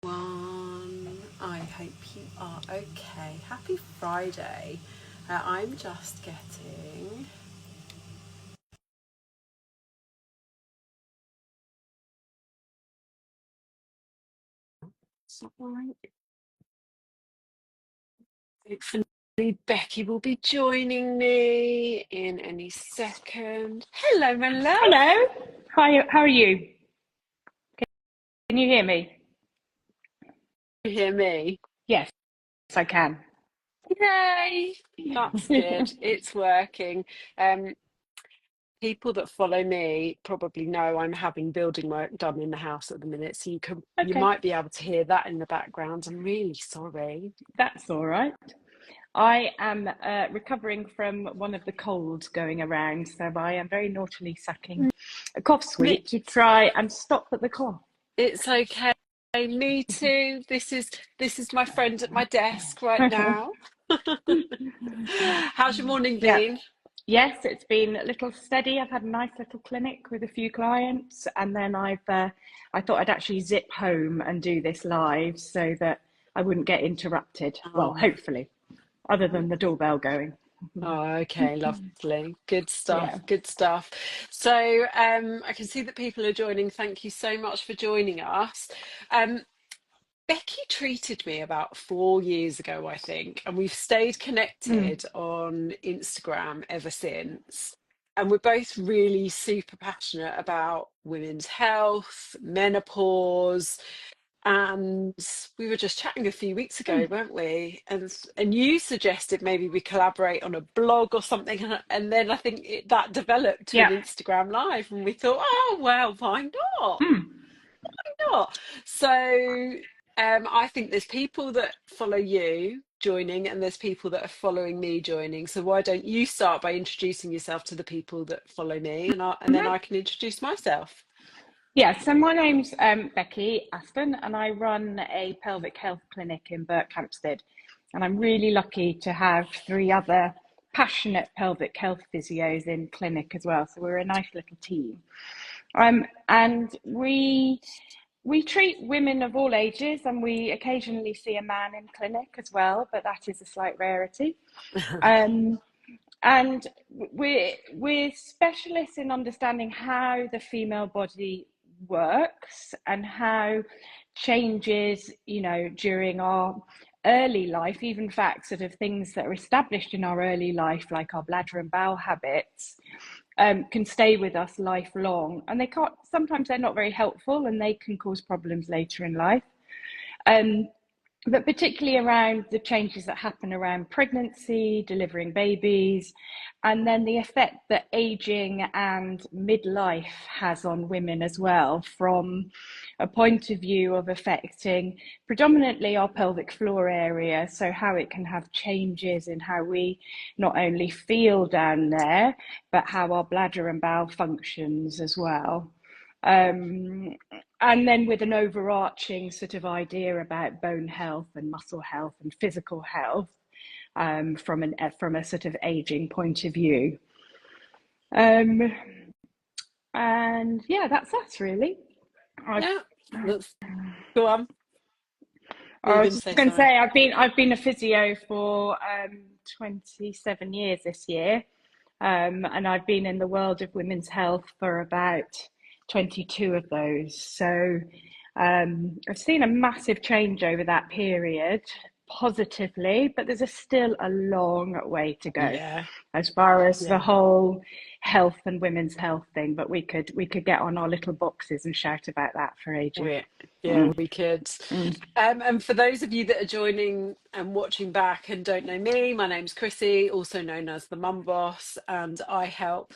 I hope you are okay. Happy Friday. I'm just getting. Is that right? Hopefully, Becky will be joining me in any second. Hello, my love. Hello. Hi, how are you? Can you hear me? Can you hear me? Yes, I can. Yay! That's good. It's working. Um, People that follow me probably know I'm having building work done in the house at the minute, so you Okay, might be able to hear that in the background. I'm really sorry. that's all right. I am recovering from one of the colds going around, so I am very naughtily sucking a cough Me, sweet to try and stop the cough. it's okay. Me too. This is my friend at my desk right now. How's your morning Yeah. been? Yes, it's been a little steady. I've had a nice little clinic with a few clients, and then I thought I'd actually zip home and do this live so that I wouldn't get interrupted. Well, Oh, hopefully, other than the doorbell going. oh, okay, lovely. Good Yeah. stuff. Good stuff. So, I can see that people are joining. Thank you so much for joining us. Um, Becky treated me about 4 years ago, I think, and we've stayed Mm. connected on Instagram ever since. And we're both really super passionate about women's health, menopause, and we were just chatting a few weeks ago, Mm. weren't we? And you suggested maybe we collaborate on a blog or something, and then I think that developed to an Yeah. Instagram live, and we thought, oh well, why not? Mm. Not. So I think there's people that follow you joining, and there's people that are following me joining. So why don't you start by introducing yourself to the people that follow me, and then Mhm. I can introduce myself. Yeah, so my name's Becky Aston, and I run a pelvic health clinic in Berkhamsted. And I'm really lucky to have three other passionate pelvic health physios in clinic as well. So we're a nice little team. And we treat women of all ages, and we occasionally see a man in clinic as well, but that is a slight rarity. Um, and we're specialists in understanding how the female body works and how changes, during our early life, even facts sort of things that are established in our early life, like our bladder and bowel habits, can stay with us lifelong. And they can't, sometimes they're not very helpful and they can cause problems later in life. Um, but particularly around the changes that happen around pregnancy, delivering babies, and then the effect that aging and midlife has on women as well, from a point of view of affecting predominantly our pelvic floor area. So, how it can have changes in how we not only feel down there, but how our bladder and bowel functions as well. Um, and then with an overarching sort of idea about bone health and muscle health and physical health, from a sort of aging point of view. Um, and yeah, that's us really. I've, Yeah, let's go on. What are I you was going to just say? going to Sorry. say I've been a physio for 27 years this year, and I've been in the world of women's health for about 22 of those. So I've seen a massive change over that period, positively, but still a long way to go Yeah, as far as the yeah. whole health and women's health thing. But we could get on our little boxes and shout about that for ages. We, yeah, Mm, we could. mm, And for those of you that are joining and watching back and don't know me, my name's Chrissy, also known as the Mum Boss, and I help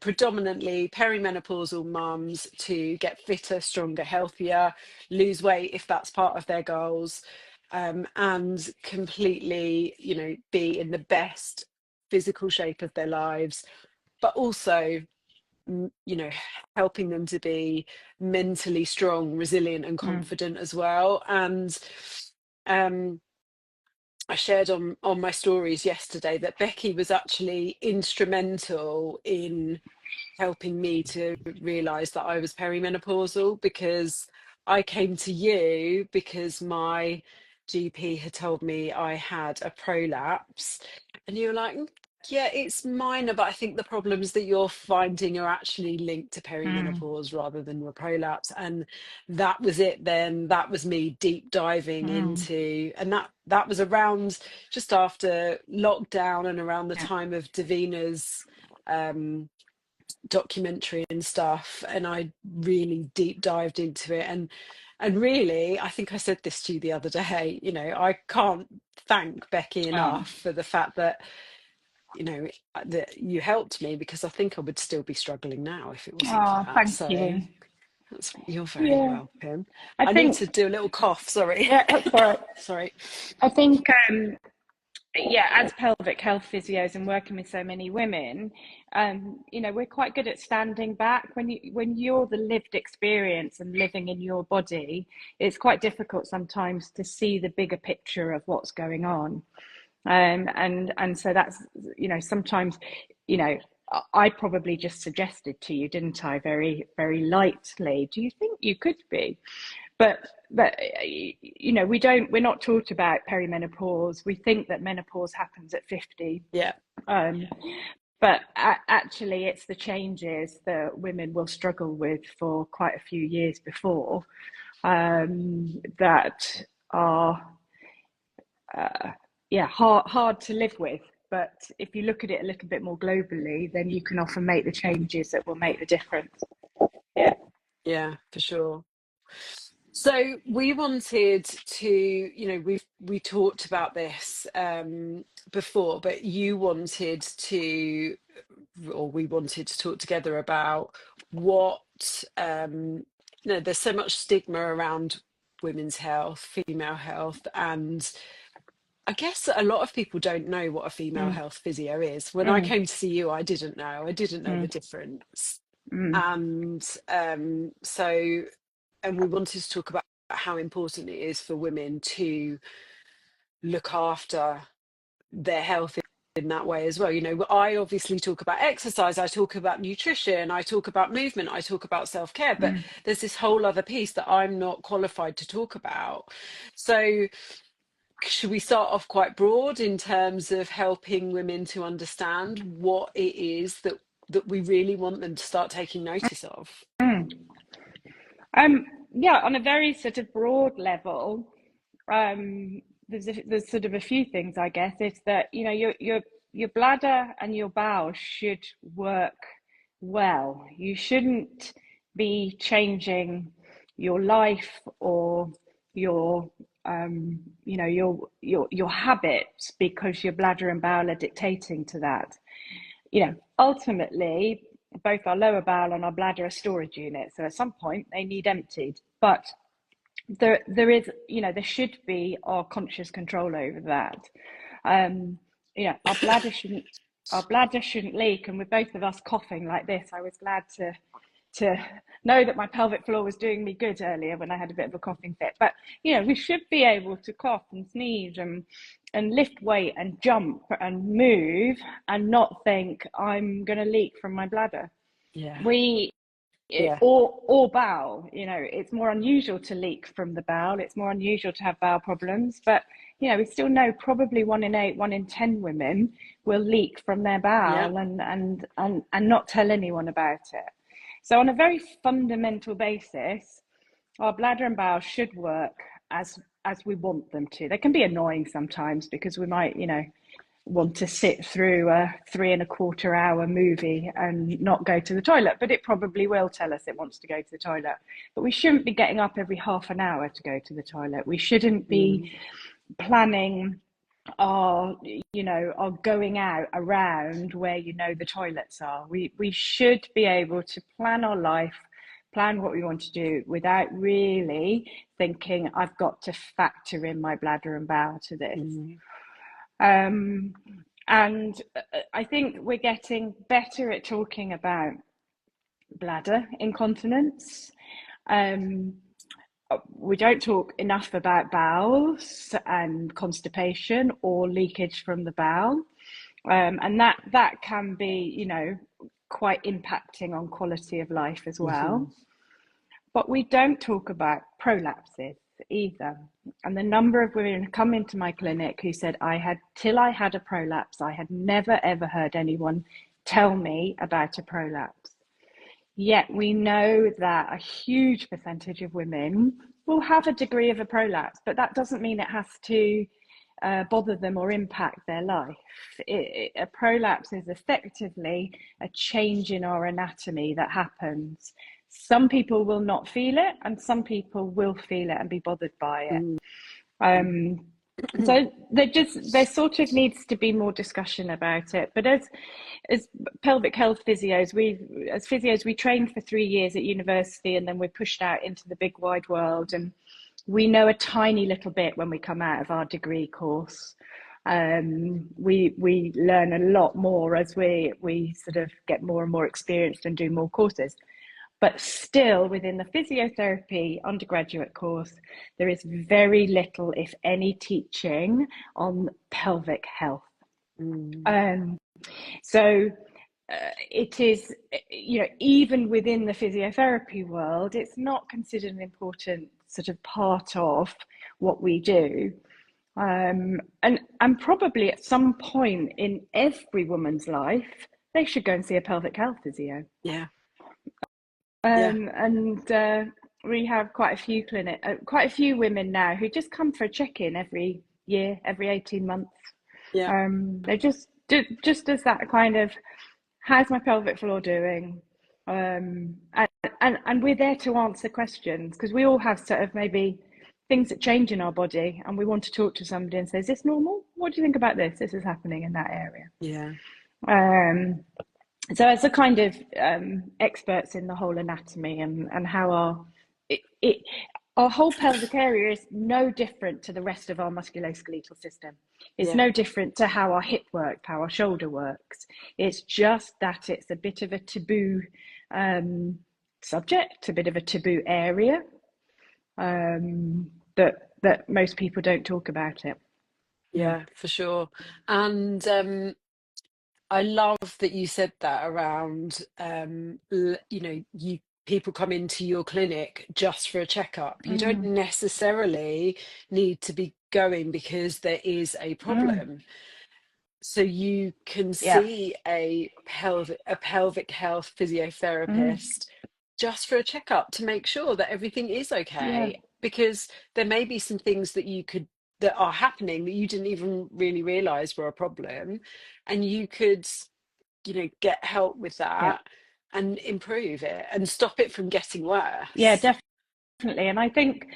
predominantly perimenopausal mums to get fitter, stronger, healthier, lose weight if that's part of their goals, and completely, be in the best physical shape of their lives, but also helping them to be mentally strong, resilient, and mm, confident as well. And um, I shared on my stories yesterday that Becky was actually instrumental in helping me to realize that I was perimenopausal, because I came to you because my GP had told me I had a prolapse, and you were like, "Mm, yeah, it's minor, but I think the problems that you're finding are actually linked to Mm, perimenopause rather than your prolapse." And that was it then. That was me deep diving mm, into, and that was around just after lockdown and around the yeah. time of Davina's um documentary and stuff, and I really deep dived into it. And really, I think I said this to you the other day, you know, I can't thank Becky Oh, enough for the fact that, you know, that you helped me, because I think I would still be struggling now if it wasn't for oh, that. thank So you. you're very Yeah, welcome. I I need think, to do a little cough, sorry. yeah, that's all right. Sorry. I think, yeah, as pelvic health physios and working with so many women, we're quite good at standing back when you're the lived experience and living in your body. It's quite difficult sometimes to see the bigger picture of what's going on. And so that's, sometimes, you know, I probably just suggested to you, didn't I, very, very lightly, do you think you could be? But we're not taught about perimenopause. We think that menopause happens at 50. Yeah. Um, but actually, it's the changes that women will struggle with for quite a few years before, that are hard to live with. But if you look at it a little bit more globally, then you can often make the changes that will make the difference. Yeah. Yeah, for sure. So we wanted to, you know, we talked about this before, but you wanted to, or we wanted to talk together about what, there's so much stigma around women's health, female health, and I guess a lot of people don't know what a female Mm, health physio is. When I mm, came to see you, I didn't know the mm, difference. mm, And and we wanted to talk about how important it is for women to look after their health in that way as well. You know, I obviously talk about exercise, I talk about nutrition, I talk about movement, I talk about self-care, but mm. there's this whole other piece that I'm not qualified to talk about. So should we start off quite broad in terms of helping women to understand what it is that we really want them to start taking notice of? Mm. Yeah, on a very sort of broad level, there's sort of a few things, I guess. It's that, your bladder and your bowel should work well. You shouldn't be changing your life or your your habits because your bladder and bowel are dictating to that. Ultimately, both our lower bowel and our bladder are storage units. So at some point they need emptied. But there should be our conscious control over that. Um, our bladder shouldn't leak. And with both of us coughing like this, I was glad to know that my pelvic floor was doing me good earlier when I had a bit of a coughing fit. But we should be able to cough and sneeze and lift weight and jump and move and not think I'm going to leak from my bladder. Yeah. We Yeah. or bowel, it's more unusual to leak from the bowel. It's more unusual to have bowel problems, but we still know probably 1 in 8, 1 in 10 women will leak from their Yeah. bowel and not tell anyone about it. So on a very fundamental basis, our bladder and bowel should work as we want them to. They can be annoying sometimes because we might, want to sit through a 3.25 hour movie and not go to the toilet, but it probably will tell us it wants to go to the toilet. But we shouldn't be getting up every half an hour to go to the toilet. We shouldn't be Mm. planning our going out around where the toilets are. We should be able to plan our life, plan what we want to do without really thinking I've got to factor in my bladder and bowel to this. Mm. Um, and I think we're getting better at talking about bladder incontinence. Um, we don't talk enough about bowels and constipation or leakage from the bowel. And that can be, quite impacting on quality of life as well. Mhm. But we don't talk about prolapses either. And the number of women who come into my clinic who said, till I had a prolapse, I had never ever heard anyone tell me about a prolapse. Yet we know that a huge percentage of women will have a degree of a prolapse, but that doesn't mean it has to bother them or impact their life. A prolapse is effectively a change in our anatomy that happens. Some people will not feel it, and some people will feel it and be bothered by it. Mm. So there sort of needs to be more discussion about it. But as pelvic health physios, we trained for 3 years at university, and then we're pushed out into the big wide world, and we know a tiny little bit when we come out of our degree course. We learn a lot more as we sort of get more and more experienced and do more courses. But still, within the physiotherapy undergraduate course, there is very little, if any, teaching on pelvic health. So it is, even within the physiotherapy world, it's not considered an important sort of part of what we do. And probably at some point in every woman's life, they should go and see a pelvic health physio. Yeah. And we have quite a few women now who just come for a check-in every year, every 18 months. Yeah. They just as that kind of, how's my pelvic floor doing? And we're there to answer questions, because we all have sort of maybe things that change in our body, and we want to talk to somebody and say, is this normal? What do you think about this? This is happening in that area. Yeah. So as a kind of experts in the whole anatomy and how our whole pelvic area is no different to the rest of our musculoskeletal system. It's no different to how our hip works, how our shoulder works. It's just that it's a bit of a taboo subject, a bit of a taboo area, that most people don't talk about it. Yeah, for sure. And I love that you said that around, you people come into your clinic just for a checkup. You don't necessarily need to be going because there is a problem. So you can Yeah. see a pelvic health physiotherapist just for a checkup to make sure that everything is Yeah. okay, because there may be some things that are happening that you didn't even really realize were a problem, and you could, get help with Yeah. that and improve it and stop it from getting Yeah, worse. definitely. And I think,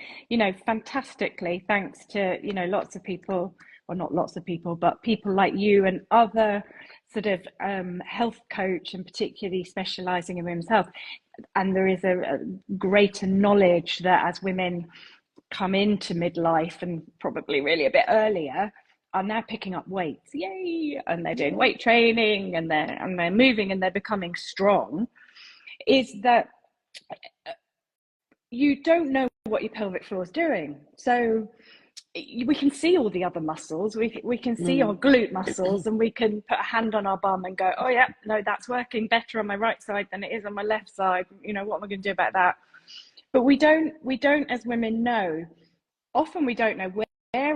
fantastically, thanks to, lots of people, or not lots of people, but people like you and other sort of health coach, and particularly specializing in women's health. And there is a greater knowledge that as women come into midlife, and probably really a bit earlier, are now picking up weights. Yay! And they're doing weight training, and they're moving, and they're becoming strong. Is that you don't know what your pelvic floor is doing. So we can see all the other muscles. We can see our Mm. glute muscles, and we can put a hand on our bum and go, oh yeah, no, that's working better on my right side than it is on my left side. What am I going to do about that? But we don't as women know. Often we don't know where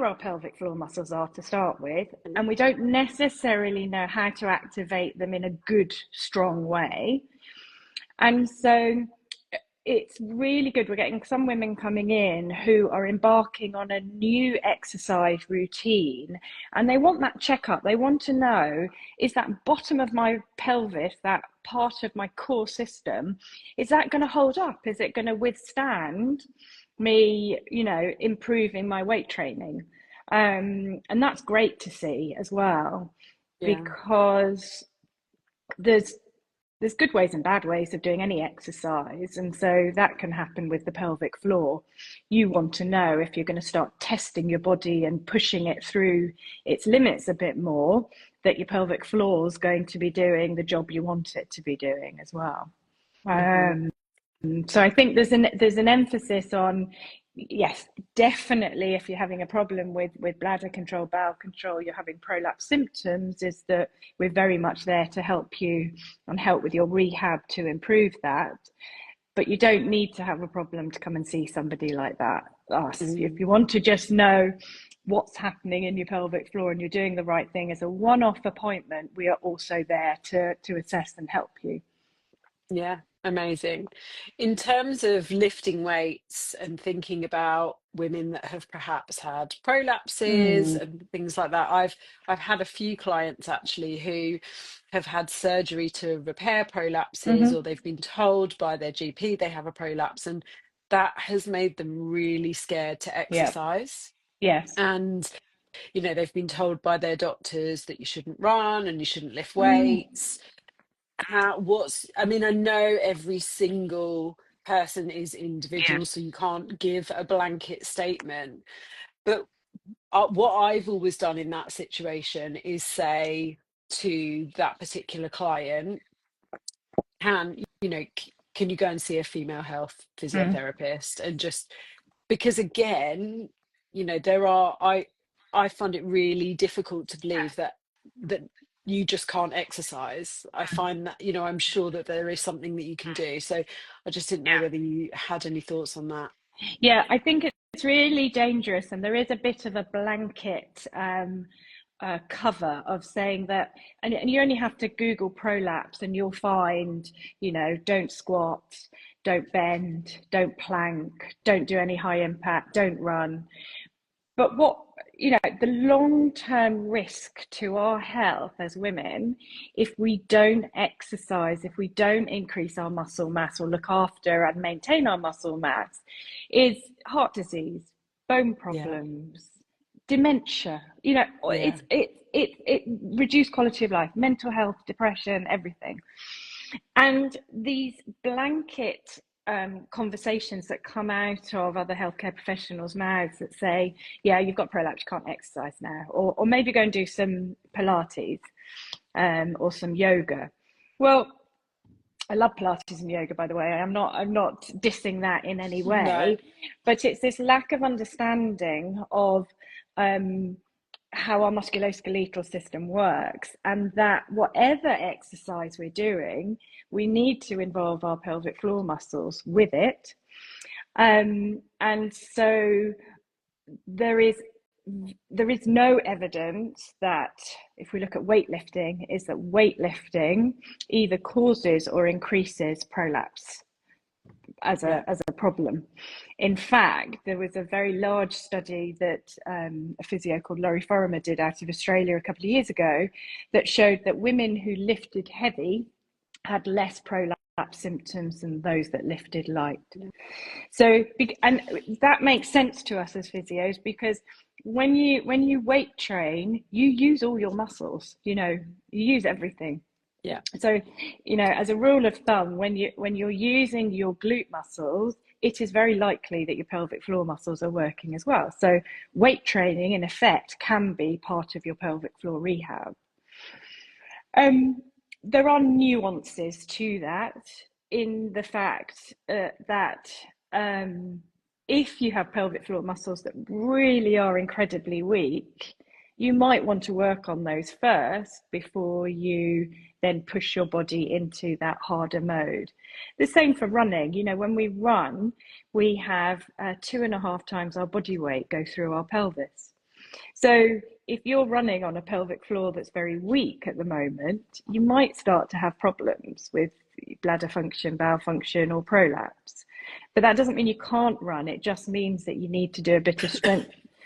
our pelvic floor muscles are to start with, and we don't necessarily know how to activate them in a good, strong way. And so it's really good. We're getting some women coming in who are embarking on a new exercise routine, and they want that checkup. They want to know, is that bottom of my pelvis, that part of my core system, is that going to hold up? Is it going to withstand me, improving my weight training? And that's great to see as well, Yeah. because there's good ways and bad ways of doing any exercise, and so that can happen with the pelvic floor. You want to know, if you're going to start testing your body and pushing it through its limits a bit more, that your pelvic floor is going to be doing the job you want it to be doing as well. So I think there's an emphasis on, yes, definitely, if you're having a problem with bladder control, bowel control, you're having prolapse symptoms, is that we're very much there to help you and help with your rehab to improve that. but you don't need to have a problem to come and see somebody like that. Us, if Mm. you want to just know what's happening in your pelvic floor and you're doing the right thing as a one-off appointment, we are also there to assess and help you. Yeah, amazing. In terms of lifting weights and thinking about women that have perhaps had prolapses Mm. and things like that, I've had a few clients actually who have had surgery to repair prolapses, Mm-hmm. or they've been told by their GP they have a prolapse, and that has made them really scared to Yeah. exercise. Yes. And they've been told by their doctors that you shouldn't run and you shouldn't lift Mm. weights. I mean, I know every single person is Yeah. individual, so you can't give a blanket statement. But what I've always done in that situation is say to that particular client, can you go and see a female health Mm. physiotherapist? And just because again, I find it really difficult to believe that you just can't exercise. I find that, I'm sure that there is something that you can do. So I just didn't know whether you had any thoughts on that. Yeah, I think it's really dangerous, and there is a bit of a blanket cover of saying that, and you only have to Google prolapse, and you'll find, don't squat, don't bend, don't plank, don't do any high impact, don't run. But the long-term risk to our health as women, if we don't exercise, if we don't increase our muscle mass or look after and maintain our muscle mass, is heart disease, bone Yeah, problems, dementia. yeah, It reduced quality of life, mental health, depression, everything. And these blanket conversations that come out of other healthcare professionals' mouths that say, yeah, you've got prolapse, you can't exercise now, or maybe go and do some Pilates or some yoga. Well, I love Pilates and yoga, by the way. I'm not dissing that in any no, way, but it's this lack of understanding of um, how our musculoskeletal system works, and that whatever exercise we're doing, we need to involve our pelvic floor muscles with it. And so there is there is no evidence that, if we look at weightlifting, is that weightlifting either causes or increases prolapse as yeah, a problem. In fact, there was a very large study that a physio called Laurie Forumer did out of Australia a couple of years ago that showed that women who lifted heavy had less prolapse symptoms than those that lifted light. yeah, So, and that makes sense to us as physios, because when you weight train, you use all your muscles. You use everything. yeah, So, as a rule of thumb, when you're using your glute muscles, it is very likely that your pelvic floor muscles are working as well. So, weight training, in effect, can be part of your pelvic floor rehab. There are nuances to that, in the fact that if you have pelvic floor muscles that really are incredibly weak, you might want to work on those first before you then push your body into that harder mode. The same for running. When we run, we have 2.5 times our body weight go through our pelvis. So if you're running on a pelvic floor that's very weak at the moment, you might start to have problems with bladder function, bowel function, or prolapse. But that doesn't mean you can't run. It just means that you need to do a bit of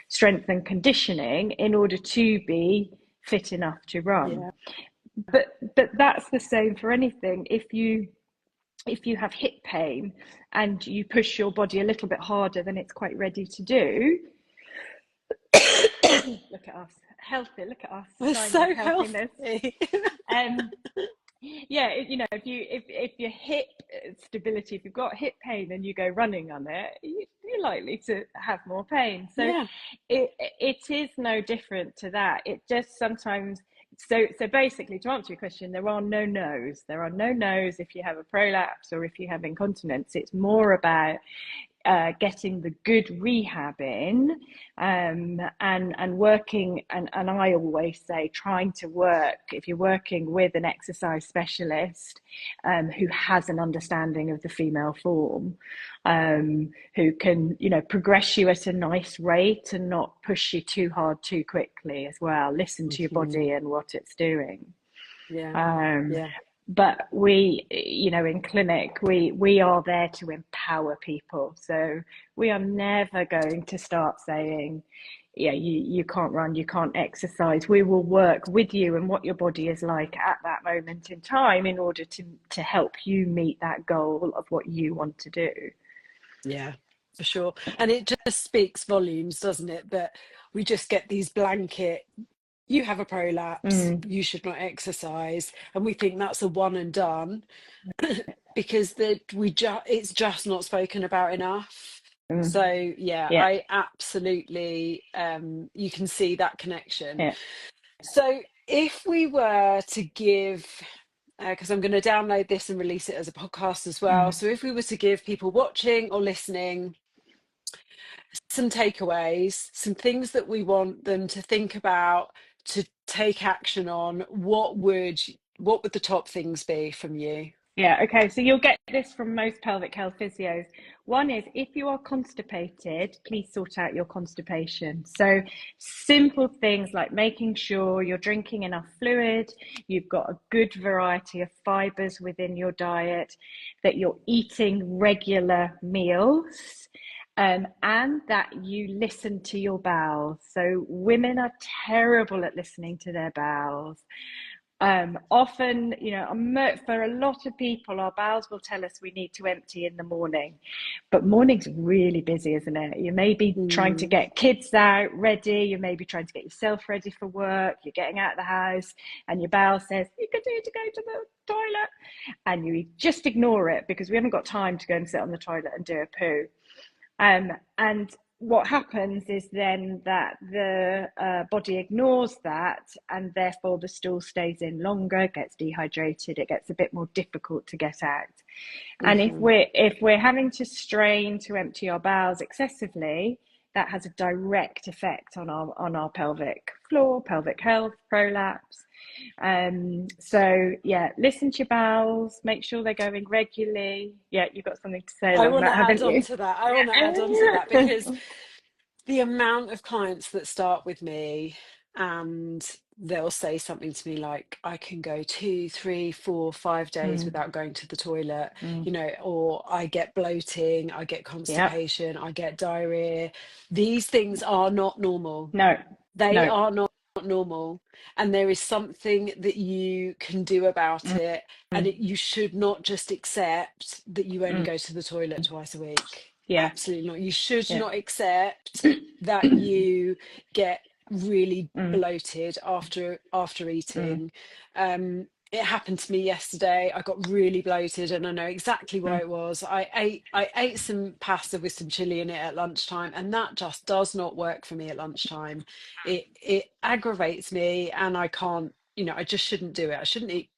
strength and conditioning in order to be fit enough to run. yeah, But that's the same for anything. If you have hip pain and you push your body a little bit harder than it's quite ready to do, look at us, healthy. Look at us, we're signs of so healthiness. healthy. Um, yeah, if your hip stability, if you've got hip pain and you go running on it, you're likely to have more pain. So Yeah, it is no different to that. It just sometimes. So basically, to answer your question, there are no no's. There are no no's if you have a prolapse or if you have incontinence. It's more about getting the good rehab in, and working, and I always say trying to work, if you're working with an exercise specialist who has an understanding of the female form, who can, you know, progress you at a nice rate and not push you too hard too quickly as well. Listen to your Mhm. body and what it's doing. Yeah. Um, Yeah. but we, you know, in clinic, we are there to empower people. So we are never going to start saying, yeah, you can't run, you can't exercise. We will work with you and what your body is like at that moment in time in order to help you meet that goal of what you want to do. Yeah, for sure. And it just speaks volumes, doesn't it? That we just get these blanket, you have a prolapse, Mm, you should not exercise. And we think that's a one and done because it's just not spoken about enough. mm, So yeah, yeah, I absolutely you can see that connection. yeah. So if we were to give because I'm going to download this and release it as a podcast as well. Mm. So if we were to give people watching or listening some takeaways, some things that we want them to think about, to take action on, what would the top things be from you? Yeah, okay. So you'll get this from most pelvic health physios. One is if you are constipated, please sort out your constipation. So simple things like making sure you're drinking enough fluid, you've got a good variety of fibers within your diet, that you're eating regular meals. And that you listen to your bowels. So women are terrible at listening to their bowels. Often, you know, for a lot of people, our bowels will tell us we need to empty in the morning, but morning's really busy, isn't it? You may be trying to Mm, get kids out ready, you may be trying to get yourself ready for work, you're getting out of the house, and your bowel says you could need to go to the toilet, and you just ignore it because we haven't got time to go and sit on the toilet and do a poo. And what happens is then that the body ignores that, and therefore the stool stays in longer, gets dehydrated, it gets a bit more difficult to get out. And mhm. if we're having to strain to empty our bowels excessively, that has a direct effect on our pelvic floor, pelvic health, prolapse. So yeah, listen to your bowels, make sure they're going regularly. Yeah, you've got something to say I on want that, to add haven't on you? to that. I want to add on to that Yeah. because the amount of clients that start with me and they'll say something to me like, I can go 2, 3, 4, 5 days Mm, without going to the toilet, mm, you know, or I get bloating, I get yep. constipation, I get diarrhea. These things are not normal. No, They no. are not normal. And there is something that you can do about Mm, it. And mm, you should not just accept that you only mm. go to the toilet twice a week. Yeah, Absolutely not. You should yeah. not accept that you get really Mm, bloated after mm, eating. It happened to me yesterday. I got really bloated, and I know exactly why mm. it was. I ate some pasta with some chili in it at lunchtime, and that just does not work for me at lunchtime. It aggravates me, and I can't. You know, I just shouldn't do it. I shouldn't eat,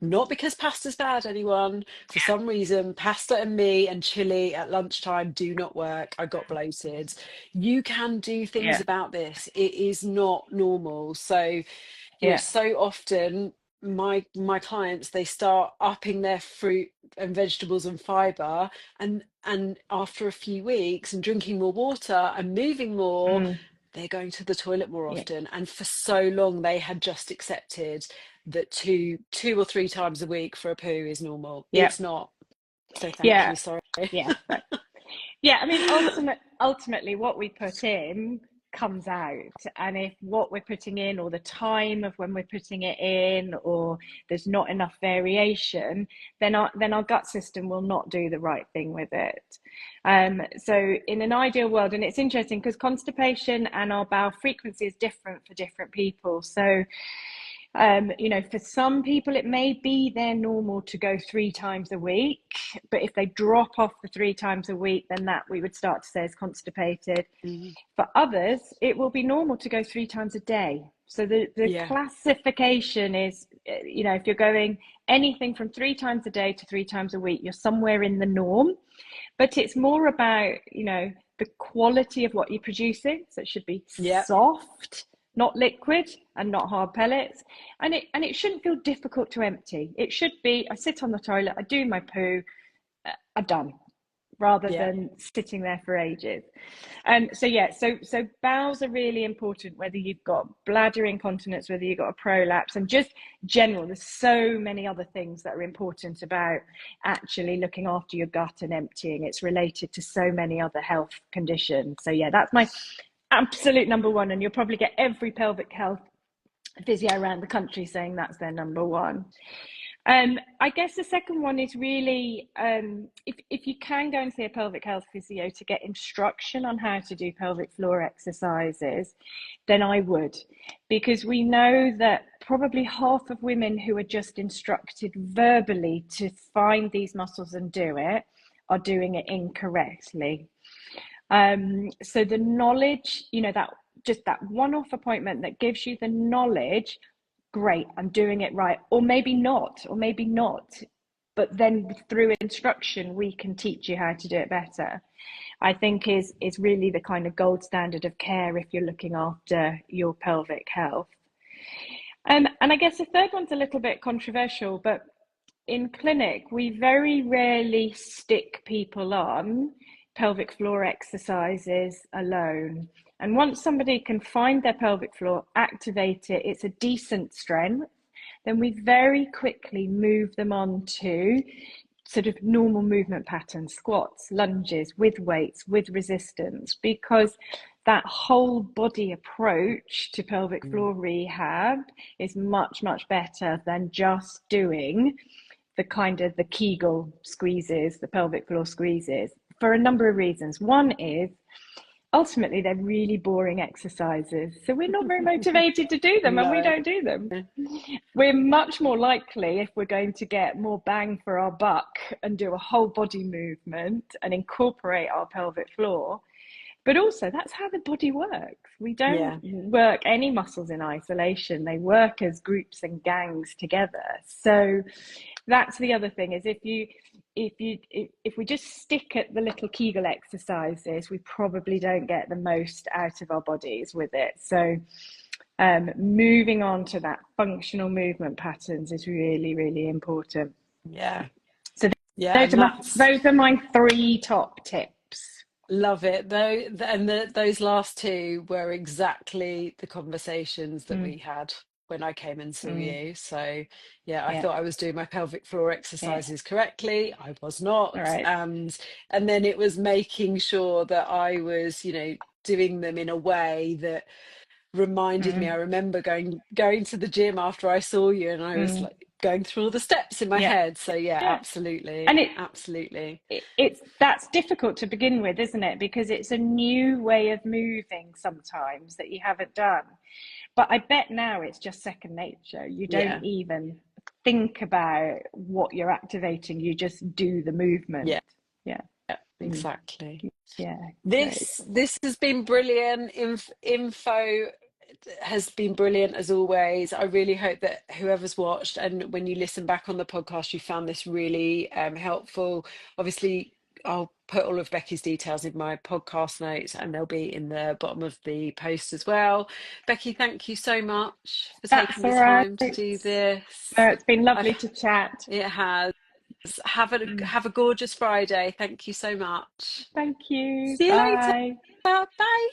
not because pasta's bad, anyone. For some reason, pasta and me and chili at lunchtime do not work. I got bloated. You can do things Yeah, about this. It is not normal. So, yeah. so often my clients, they start upping their fruit and vegetables and fiber, and after a few weeks and drinking more water and moving more, Mm, they're going to the toilet more yeah, often. And for so long they had just accepted that two or three times a week for a poo is normal. yeah, It's not. So thank yeah, you. Sorry. yeah. No. Yeah, I mean, ultimately, what we put in comes out. And if what we're putting in, or the time of when we're putting it in, or there's not enough variation, then our gut system will not do the right thing with it. So in an ideal world, and it's interesting because constipation and our bowel frequency is different for different people. So you know, for some people, it may be their normal to go 3 times a week, but if they drop off the 3 times a week, then that we would start to say is constipated. Mhm. For others, it will be normal to go 3 times a day. So the Yeah. classification is, if you're going anything from 3 times a day to 3 times a week, you're somewhere in the norm. But it's more about, the quality of what you're producing. So it should be Yeah. soft, not liquid, and not hard pellets. And it shouldn't feel difficult to empty. It should be, I sit on the toilet, I do my poo, I'm done, rather Yeah. than sitting there for ages. So bowels are really important, whether you've got bladder incontinence, whether you've got a prolapse, and just general. There's so many other things that are important about actually looking after your gut and emptying. It's related to so many other health conditions. So yeah, that's my absolute number one, and you'll probably get every pelvic health physio around the country saying that's their number one. I guess the second one is really, if you can go and see a pelvic health physio to get instruction on how to do pelvic floor exercises, then I would, because we know that probably half of women who are just instructed verbally to find these muscles and do it are doing it incorrectly. So the knowledge, that just that one-off appointment that gives you the knowledge, great, I'm doing it right, or maybe not, but then through instruction we can teach you how to do it better, I think is really the kind of gold standard of care if you're looking after your pelvic health. And I guess the third one's a little bit controversial, but in clinic we very rarely stick people on pelvic floor exercises alone. And once somebody can find their pelvic floor, activate it, it's a decent strength, then we very quickly move them on to sort of normal movement patterns, squats, lunges, with weights, with resistance, because that whole body approach to pelvic floor rehab is much, much better than just doing the kind of the Kegel squeezes, the pelvic floor squeezes, for a number of reasons. One is ultimately they're really boring exercises, so we're not very motivated to do them, and we No. don't do them. We're much more likely, if we're going to get more bang for our buck and do a whole body movement and incorporate our pelvic floor. But also, that's how the body works. We don't work any muscles in isolation. They work as groups and gangs together. So that's the other thing, is if we just stick at the little Kegel exercises, we probably don't get the most out of our bodies with it. So moving on to that functional movement patterns is really, really important. Yeah. So Yeah. those are my 3 top tips. Love it though, and those last two were exactly the conversations that we had when I came and saw you. So yeah, I Yeah, thought I was doing my pelvic floor yeah. exercises correctly. I was All not, right. and then it was making sure that I was, doing them in a way that reminded me. I remember going to the gym after I saw you, and I was like going through all the steps in my Yeah, head. So yeah, yeah. And absolutely, absolutely. it's that's difficult to begin with, isn't it? Because it's a new way of moving sometimes that you haven't done. But I bet now it's just second nature. You don't Yeah. even think about what you're activating. You just do the movement. Yeah. Yeah. Yeah, Mm. exactly. Yeah. Great. This has been brilliant. Info has been brilliant as always. I really hope that whoever's watched and when you listen back on the podcast, you found this really helpful. Obviously, I'll put all of Becky's details in my podcast notes and they'll be in the bottom of the post as well. Becky, thank you so much for That's taking the all right. time to do this. It's been I've lovely to chat. It has. Have a gorgeous Friday. Thank you so much. Thank you. See you later. Bye. Bye.